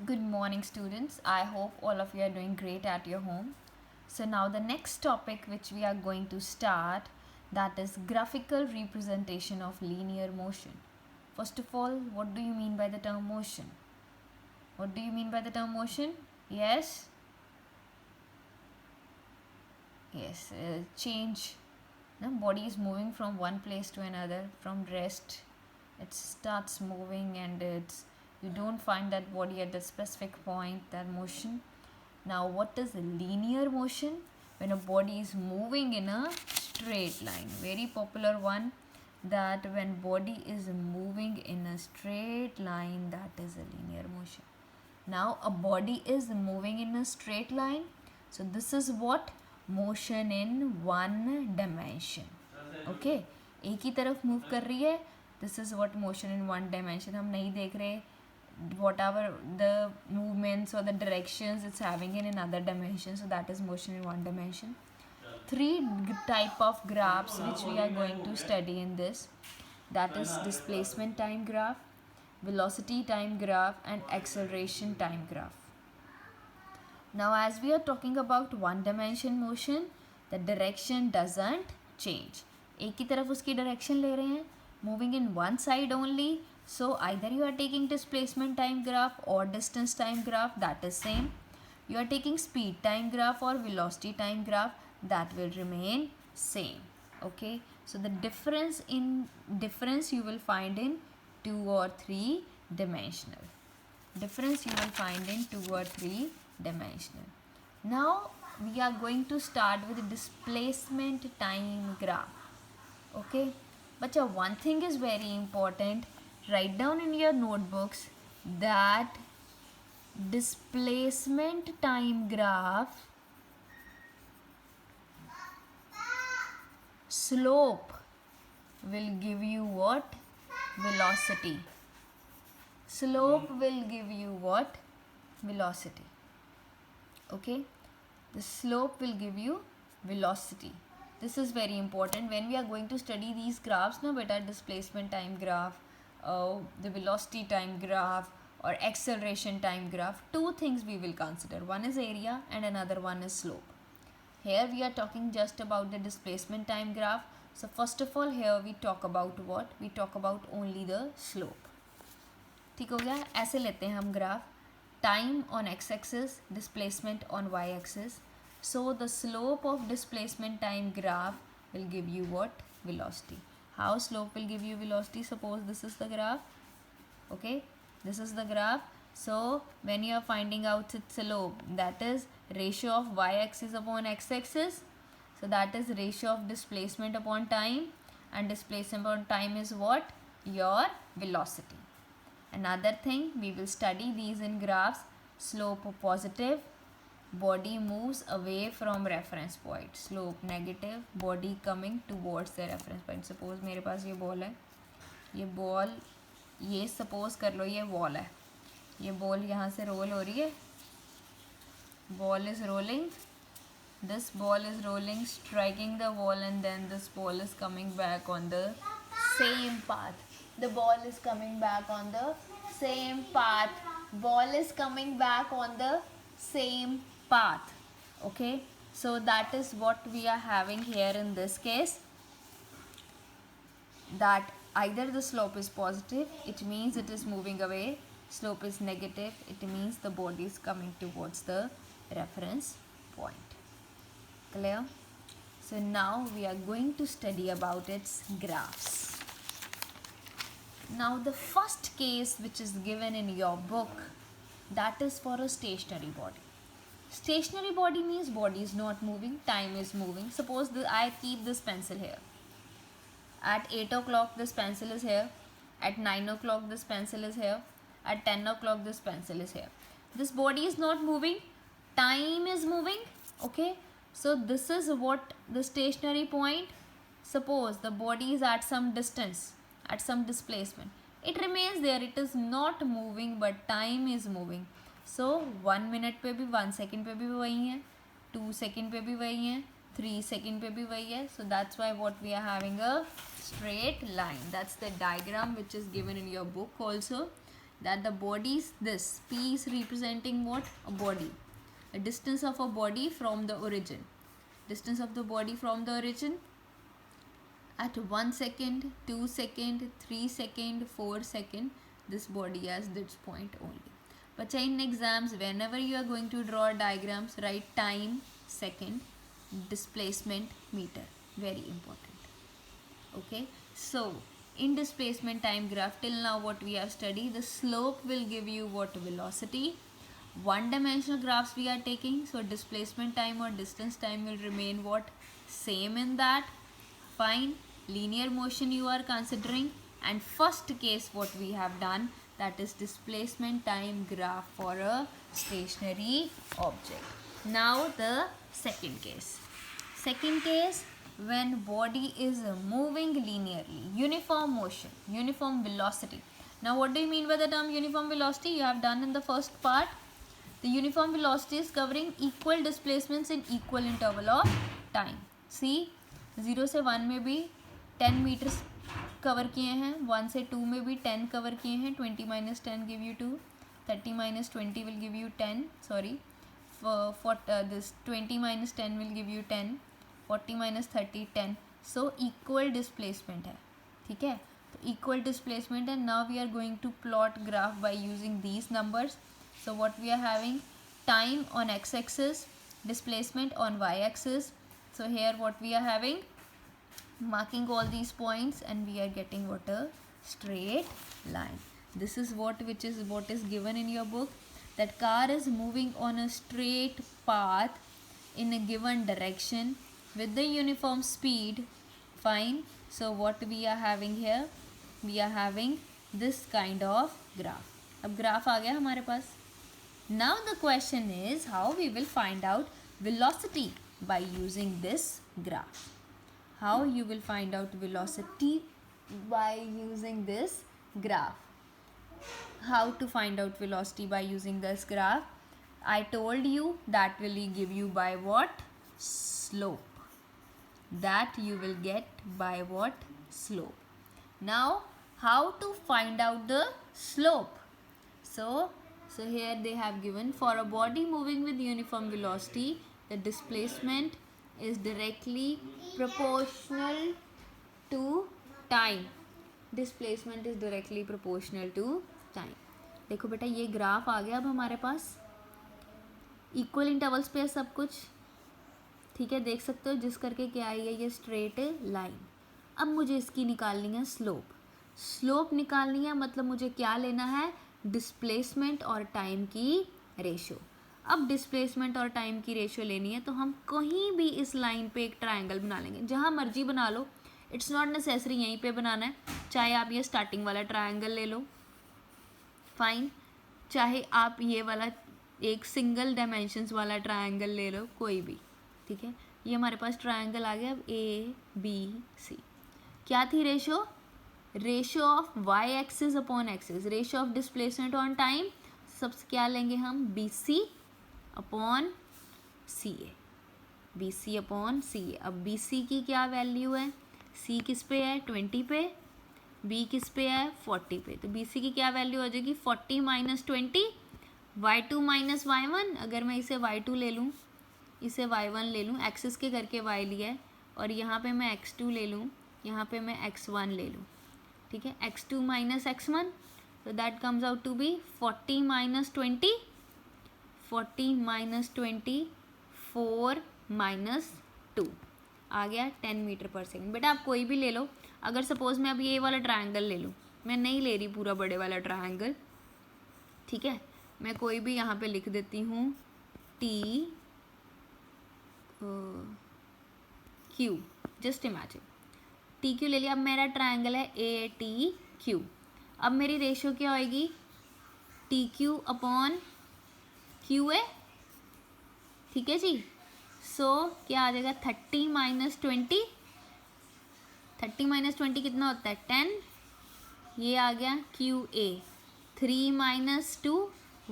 Good morning, students. I hope all of you are doing great at your home. So now the next topic which we are going to start, that is graphical representation of linear motion. First of all, what do you mean by the term motion? What do you mean by the term motion? Yes? Yes, change. The body is moving from one place to another, from rest. It starts moving and you don't find that body at the specific point, that motion. Now, what is linear motion? When a body is moving in a straight line. Very popular one, that when body is moving in a straight line, that is a linear motion. Now, a body is moving in a straight line. So, this is what? Motion in one dimension. Okay? एक ही तरफ move कर रही है. This is what motion in one dimension. हम नहीं देख रहे whatever the movements or the directions it's having in another dimension, so that is motion in one dimension. Three type of graphs which we are going to study in this, that is displacement time graph, velocity time graph and acceleration time graph. Now as we are talking about one dimension motion, the direction doesn't change. एक ही तरफ उसकी direction ले रहे हैं, moving in one side only. So either you are taking displacement time graph or distance time graph, that is same. You are taking speed time graph or velocity time graph, that will remain same. Okay, so the difference you will find in 2 or 3 dimensional. Difference you will find in 2 or 3 dimensional. Now we are going to start with the displacement time graph. Okay, but one thing is very important. Write down in your notebooks that displacement time graph slope will give you what? Velocity. Slope will give you what? Velocity. Okay, the slope will give you velocity. This is very important when we are going to study these graphs. No beta, displacement time graph, the velocity time graph or acceleration time graph, two things we will consider. One is area and another one is slope. Here we are talking just about the displacement time graph. So first of all, here we talk about what? We talk about only the slope. ठीक हो गया? ऐसे लेते हैं हम graph. Time on x-axis, displacement on y-axis. So the slope of displacement time graph will give you what? Velocity. How slope will give you velocity? Suppose this is the graph. Okay, this is the graph. So when you are finding out its slope, that is ratio of y-axis upon x-axis. So that is ratio of displacement upon time, and displacement upon time is what? Your velocity. Another thing, we will study these in graphs. Slope positive, body moves away from reference point. Slope negative, body coming towards the reference point. Suppose मेरे पास ये ball है, ये ball, ये suppose कर लो ये wall है, ये ball यहाँ से रोल हो रही है, ball is rolling, this ball is rolling, striking the wall, and then this ball is coming back on the same path. The ball is coming back on the same path. Ball is coming back on the same path. Okay, so that is what we are having here in this case, that either the slope is positive, it means it is moving away. Slope is negative, it means the body is coming towards the reference point. Clear? So now we are going to study about its graphs. Now the first case which is given in your book, that is for a stationary body. Stationary body means body is not moving, time is moving. Suppose I keep this pencil here. At 8 o'clock this pencil is here. At 9 o'clock this pencil is here. At 10 o'clock this pencil is here. This body is not moving, time is moving. Okay, so this is what the stationary point. Suppose the body is at some distance, at some displacement, it remains there, it is not moving, but time is moving. So 1 minute पे भी 1 second पे भी वही है, 2 second पे भी वही है, 3 second पे भी वही है. So that's why what we are having a straight line. That's the diagram which is given in your book also. that the body's this P is representing what? A body. A distance of a body from the origin. Distance of the body from the origin at 1 second, 2 second, 3 second, 4 second, this body has this point only. But in exams, whenever you are going to draw diagrams, write time, second, displacement, meter. Very important. Okay, so in displacement time graph, till now what we have studied, the slope will give you what? Velocity. One dimensional graphs we are taking, so displacement time or distance time will remain what? Same in that. Fine. Linear motion you are considering, and first case what we have done, that is displacement time graph for a stationary object. Now the second case. Second case, when body is moving linearly, uniform motion, uniform velocity. Now what do you mean by the term uniform velocity? You have done in the first part. The uniform velocity is covering equal displacements in equal interval of time. See, 0 से 1 में भी 10 metres cover किए हैं, 1 से 2 में भी 10 cover किए हैं. 20 minus 10 give you 2, 30 minus 20 will give you 10, sorry, this 20 minus 10 will give you 10, 40 minus 30 10. So equal displacement है, ठीक है, तो equal displacement है. Now we are going to plot graph by using these numbers. So what we are having, time on x-axis, displacement on y-axis. So here what we are having, marking all these points, and we are getting what? A straight line. This is what is given in your book, that car is moving on a straight path in a given direction with the uniform speed. Fine. So what we are having here, we are having this kind of graph. अब graph आ गया हमारे पास. Now the question is how we will find out velocity by using this graph. How you will find out velocity by using this graph. How to find out velocity by using this graph? I told you that will give you by what? Slope. That you will get by what? Slope. Now how to find out the slope? So here they have given, for a body moving with uniform velocity, the displacement is directly proportional to time. Displacement is directly proportional to time. देखो बेटा ये graph आ गया अब हमारे पास, equal intervals पे है सब कुछ, ठीक है, देख सकते हो, जिस करके क्या आई है ये स्ट्रेट लाइन. अब मुझे इसकी निकालनी है स्लोप. स्लोप निकालनी है मतलब मुझे क्या लेना है? डिस्प्लेसमेंट और टाइम की रेशो. अब डिस्प्लेसमेंट और टाइम की रेशो लेनी है तो हम कहीं भी इस लाइन पे एक ट्रायंगल बना लेंगे, जहाँ मर्जी बना लो. इट्स नॉट नेसेसरी यहीं पे बनाना है. चाहे आप ये स्टार्टिंग वाला ट्रायंगल ले लो, फाइन, चाहे आप ये वाला एक सिंगल डायमेंशंस वाला ट्रायंगल ले लो, कोई भी, ठीक है. ये हमारे पास ट्रायंगल आ गया. अब ए बी सी. क्या थी ratio? Ratio of Y axis upon axis, ratio of displacement on time. सबसे क्या लेंगे हम? B C upon C A. B C upon C A. अब बी सी की क्या वैल्यू है? सी किस पे है? 20 पे. बी किस पे है? 40 पे. तो बी सी की क्या वैल्यू हो जाएगी? 40 माइनस 20, y2 माइनस y1. अगर मैं इसे y2 ले लूँ, इसे y1 ले लूँ, एक्सिस के करके y लिया है, और यहाँ पे मैं x2 ले लूँ, यहाँ पे मैं x1 ले लूँ, ठीक है. x2 माइनस x1, तो that comes out to be 40 minus 20, 40 minus 20, 4 minus 2, आ गया 10 मीटर पर सेकेंड. बेटा आप कोई भी ले लो. अगर सपोज मैं अब ये वाला ट्रायंगल ले लूँ, मैं नहीं ले रही पूरा बड़े वाला ट्रायंगल, ठीक है, मैं कोई भी यहाँ पे लिख देती हूँ T Q. Just imagine T Q ले लिया. अब मेरा ट्रायंगल है ए टी क्यू. अब मेरी रेशियो क्या होएगी? T Q upon Q A, ठीक है जी. सो क्या आ जाएगा? 30 माइनस 20, 30 माइनस 20 कितना होता है? 10. ये आ गया Q A. 3 minus 2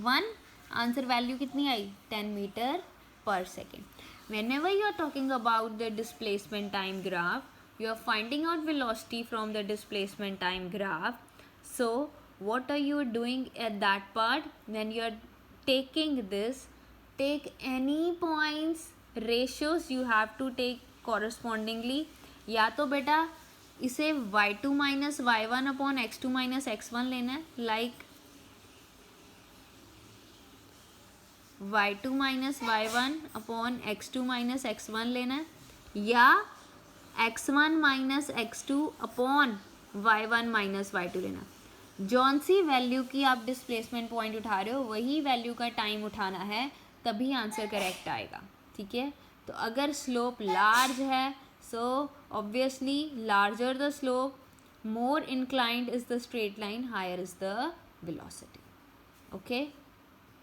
1. Answer value कितनी आई? 10 मीटर पर second. Whenever you are talking about the displacement time graph, you are finding out velocity from the displacement time graph. So what are you doing at that part when you are taking this? Take any points, ratios you have to take correspondingly. या तो बेटा इसे y2 minus y1 upon x2 minus x1 लेना है, like y2 minus y1 upon x2 minus x1 लेना है, या x1 minus x2 upon y1 minus y2 लेना है. जौन सी वैल्यू की आप डिस्प्लेसमेंट पॉइंट उठा रहे हो वही वैल्यू का टाइम उठाना है, तभी आंसर करेक्ट आएगा. ठीक है, तो अगर स्लोप लार्ज है so obviously larger the slope, more inclined is the straight line, higher is the velocity. Okay.